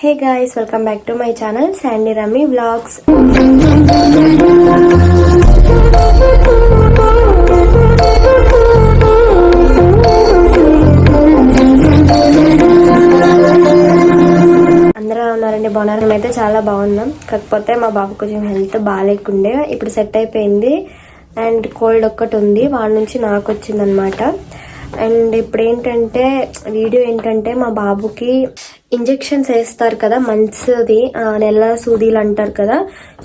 Hey guys, welcome back to my channel Sandy Rami Vlogs. అందరూ ఉన్నారండి, బాగున్నారు. అయితే చాలా బాగున్నాం. కాకపోతే మా బాబు కొంచెం హెల్త్ బాగాలేకుండే, ఇప్పుడు సెట్ అయిపోయింది. అండ్ కోల్డ్ ఒక్కటి ఉంది, వాడి నుంచి నాకు వచ్చింది అనమాట. అండ్ ఇప్పుడు ఏంటంటే వీడియో ఏంటంటే మా బాబుకి ఇంజెక్షన్స్ వేస్తారు కదా, మంత్స్ది నెల సూదీలు అంటారు కదా.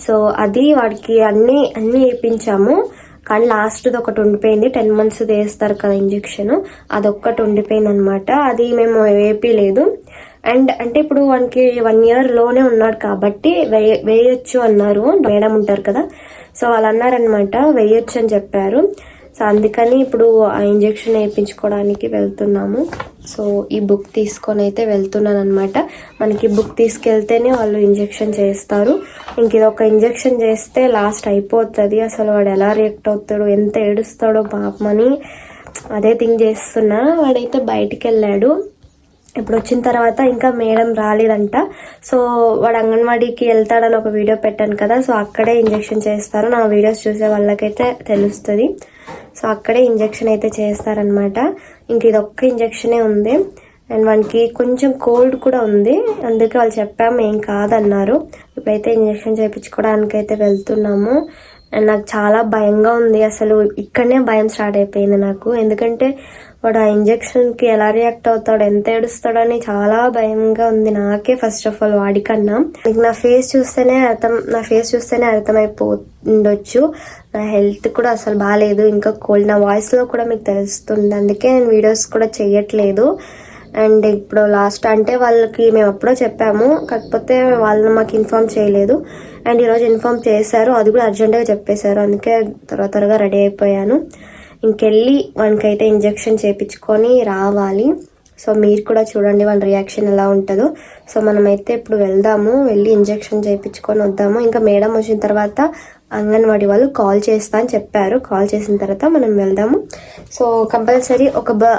సో అది వాడికి అన్ని వేయించాము. కానీ లాస్ట్ది ఒకటి ఉండిపోయింది, 10 months వేస్తారు కదా ఇంజెక్షన్, అదొక్కటి ఉండిపోయింది అనమాట. అది మేము వేయలేదు. అండ్ అంటే ఇప్పుడు వానికి 1 year లోనే ఉన్నాడు కాబట్టి వేయొచ్చు అన్నారు, మేడం ఉంటారు కదా. సో వాళ్ళు అన్నారనమాట, వేయొచ్చు అని చెప్పారు. సో అందుకని ఇప్పుడు ఆ ఇంజెక్షన్ వేయించుకోవడానికి వెళ్తున్నాము. సో ఈ బుక్ తీసుకొని అయితే వెళ్తున్నాను అనమాట. మనకి బుక్ తీసుకెళ్తేనే వాళ్ళు ఇంజెక్షన్ చేస్తారు. ఇంక ఇది ఒక ఇంజెక్షన్ చేస్తే లాస్ట్ అయిపోతుంది. అసలు వాడు ఎలా రియాక్ట్ అవుతాడో, ఎంత ఏడుస్తాడో పాపమని అదే థింక్ చేస్తున్నా. వాడైతే బయటికి వెళ్ళాడు. ఇప్పుడు వచ్చిన తర్వాత ఇంకా మేడం రాలేదంట. సో వాడు అంగన్వాడీకి వెళ్తాడని ఒక వీడియో పెట్టాను కదా, సో అక్కడే ఇంజెక్షన్ చేస్తారు. నా వీడియోస్ చూసే వాళ్ళకైతే తెలుస్తుంది. సో అక్కడే ఇంజెక్షన్ అయితే చేస్తారనమాట. ఇంక ఇది ఒక్క ఇంజెక్షనే ఉంది. అండ్ వానికి కొంచెం కోల్డ్ కూడా ఉంది, అందుకే వాళ్ళు చెప్పాము, ఏం కాదన్నారు. ఇప్పుడైతే ఇంజెక్షన్ చేయించుకోవడానికి అయితే వెళ్తున్నాము. అండ్ నాకు చాలా భయంగా ఉంది. అసలు ఇక్కడనే భయం స్టార్ట్ అయిపోయింది నాకు. ఎందుకంటే వాడు ఆ ఇంజెక్షన్కి ఎలా రియాక్ట్ అవుతాడు, ఎంత ఏడుస్తాడని చాలా భయంగా ఉంది నాకే. ఫస్ట్ ఆఫ్ ఆల్ వాడికన్నా మీకు నా ఫేస్ చూస్తేనే అర్థమైపోతుండొచ్చు. నా హెల్త్ కూడా అసలు బాగాలేదు, ఇంకా కోల్డ్. నా వాయిస్లో కూడా మీకు తెలుస్తుంది, అందుకే నేను వీడియోస్ కూడా చేయట్లేదు. అండ్ ఇప్పుడు లాస్ట్ అంటే వాళ్ళకి మేము అప్పుడో చెప్పాము, కాకపోతే వాళ్ళు మాకు ఇన్ఫార్మ్ చేయలేదు. అండ్ ఈరోజు ఇన్ఫార్మ్ చేశారు, అది కూడా అర్జెంట్గా చెప్పేశారు. అందుకే త్వరగా రెడీ అయిపోయాను. ఇంకెళ్ళి వానికైతే ఇంజెక్షన్ చేయించుకొని రావాలి. సో మీరు కూడా చూడండి వాళ్ళ రియాక్షన్ ఎలా ఉంటుందో. సో మనమైతే ఇప్పుడు వెళ్ళి ఇంజెక్షన్ చేయించుకొని వద్దాము. ఇంకా మేడం వచ్చిన తర్వాత అంగన్వాడీ వాళ్ళు కాల్ చేస్తా అని చెప్పారు. కాల్ చేసిన తర్వాత మనం వెళ్దాము. సో కంపల్సరీ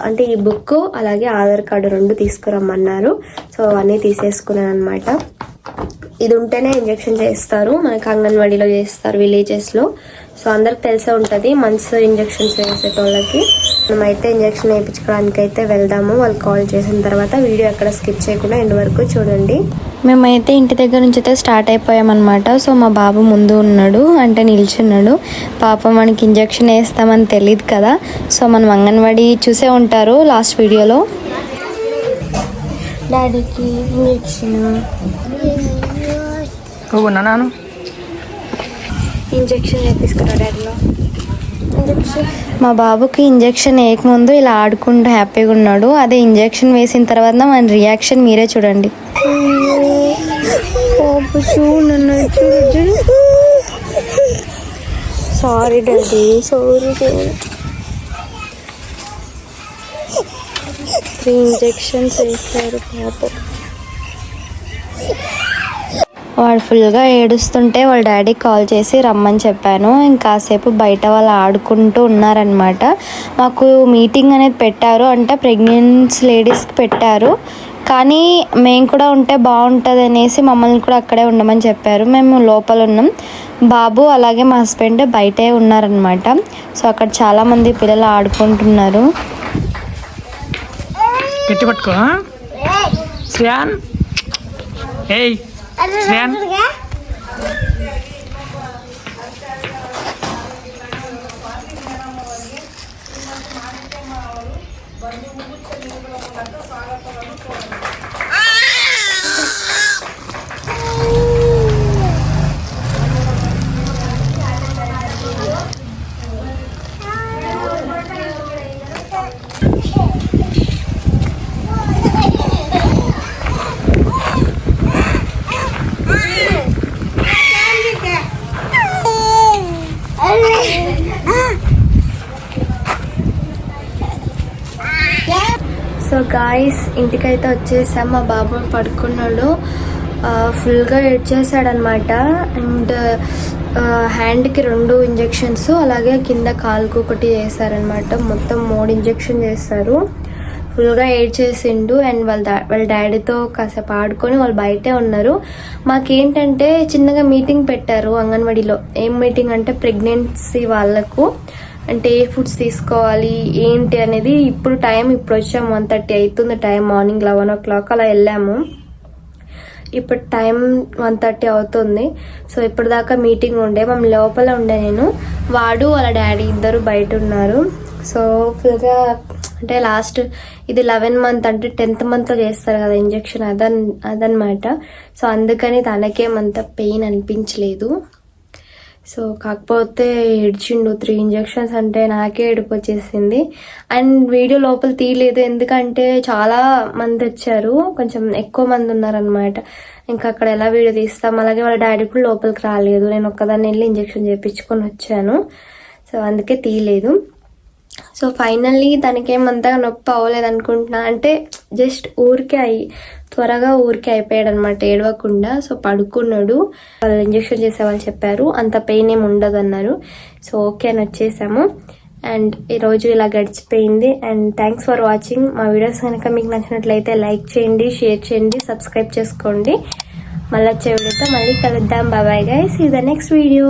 అంటే ఈ బుక్ అలాగే ఆధార్ కార్డు 2 తీసుకురమ్మన్నారు. సో అన్నీ తీసేసుకున్నాను అనమాట. ఇది ఉంటేనే ఇంజెక్షన్ చేస్తారు, మనకి అంగన్వాడీలో చేస్తారు విలేజెస్లో. సో అందరికి తెలిసే ఉంటుంది మంత్స్ ఇంజెక్షన్స్ వేసేటోళ్ళకి. మనమైతే ఇంజెక్షన్ వేయించుకోవడానికి అయితే వెళ్దాము. వాళ్ళు కాల్ చేసిన తర్వాత వీడియో ఎక్కడ స్కిప్ చేయకుండా ఎండ్ వరకు చూడండి. మేమైతే ఇంటి దగ్గర నుంచి అయితే స్టార్ట్ అయిపోయామన్నమాట. సో మా బాబు ముందు ఉన్నాడు, అంటే నిల్చున్నాడు. పాపం మనకి ఇంజెక్షన్ వేస్తామని తెలియదు కదా. సో మనం అంగన్వాడీ చూసే ఉంటారు లాస్ట్ వీడియోలో. డాడీకి ఇంజెక్షన్ వేయించుకున్నా డాడీలో. మా బాబుకి ఇంజెక్షన్ వేయకముందు ఇలా ఆడుకుంటూ హ్యాపీగా ఉన్నాడు. అదే ఇంజెక్షన్ వేసిన తర్వాత మన రియాక్షన్ మీరే చూడండి. Sorry daddy, sorry. 3 ఇంజెక్షన్స్ వేస్తారు పాపం. వాడు ఫుల్గా ఏడుస్తుంటే వాళ్ళ డాడీ కాల్ చేసి రమ్మని చెప్పాను. ఇంకాసేపు బయట వాళ్ళు ఆడుకుంటూ ఉన్నారనమాట. మాకు మీటింగ్ అనేది పెట్టారు, అంటే ప్రెగ్నెన్సీ లేడీస్కి పెట్టారు. కానీ మేము కూడా ఉంటే బాగుంటుంది అనేసి మమ్మల్ని కూడా అక్కడే ఉండమని చెప్పారు. మేము లోపల ఉన్నాం, బాబు అలాగే మా హస్బెండ్ బయటే ఉన్నారనమాట. సో అక్కడ చాలామంది పిల్లలు ఆడుకుంటున్నారు. సో గాయస్ ఇంటికైతే వచ్చేసాం. మా బాబు పడుకున్నాడు, ఫుల్గా ఏడ్చేసాడనమాట. అండ్ హ్యాండ్కి 2 ఇంజెక్షన్స్, అలాగే కింద కాలుకు 1 చేశారనమాట. మొత్తం 3 ఇంజెక్షన్ చేస్తారు. ఫుల్గా ఏడ్చేసిండు. అండ్ వాళ్ళ డాడీతో కాసేపు ఆడుకొని వాళ్ళు బయటే ఉన్నారు. మాకేంటంటే చిన్నగా మీటింగ్ పెట్టారు అంగన్వాడీలో. ఏం మీటింగ్ అంటే ప్రెగ్నెన్సీ వాళ్ళకు అంటే ఏ ఫుడ్స్ తీసుకోవాలి ఏంటి అనేది. ఇప్పుడు వచ్చాము, 1:30 అవుతుంది టైం. మార్నింగ్ 11 o'clock అలా వెళ్ళాము. ఇప్పుడు టైం 1:30 అవుతుంది. సో ఇప్పుడు దాకా మీటింగ్ ఉండే, మేము లోపల ఉండే, నేను వాడు వాళ్ళ డాడీ ఇద్దరు బయట ఉన్నారు. సో ఫుల్గా అంటే లాస్ట్ ఇది 11th month అంటే 10th monthలో చేస్తారు కదా ఇంజెక్షన్, అదనమాట. సో అందుకని తనకేమంత పెయిన్ అనిపించలేదు. సో కాకపోతే ఏడ్చిండు. 3 injections అంటే నాకే ఏడుపు వచ్చేసింది. అండ్ వీడియో లోపల తీయలేదు ఎందుకంటే చాలా మంది వచ్చారు, కొంచెం ఎక్కువ మంది ఉన్నారనమాట. ఇంకా అక్కడ ఎలా వీడియో తీస్తాం. అలాగే వాళ్ళ డాడీ కూడా లోపలికి రాలేదు, నేను ఒక్కదాన్ని వెళ్ళి ఇంజెక్షన్ చేయించుకొని వచ్చాను. సో అందుకే తీయలేదు. సో ఫైనల్లీ తనకేమంతగా నొప్పి అవ్వలేదు అనుకుంటున్నా. అంటే జస్ట్ త్వరగా ఊరికే అయిపోయాడు అనమాట, ఏడవకుండా. సో పడుకున్నాడు. వాళ్ళు ఇంజెక్షన్ చేసే వాళ్ళు చెప్పారు అంత పెయిన్ ఏమి ఉండదు అన్నారు. సో ఓకే అని వచ్చేసాము. అండ్ ఈరోజు ఇలా గడిచిపోయింది. And thanks for watching. మా వీడియోస్ కనుక మీకు నచ్చినట్లయితే లైక్ చేయండి, షేర్ చేయండి, సబ్స్క్రైబ్ చేసుకోండి. మళ్ళీ వచ్చే వీడియోతో మళ్ళీ కలుద్దాం. Bye guys, see the next video.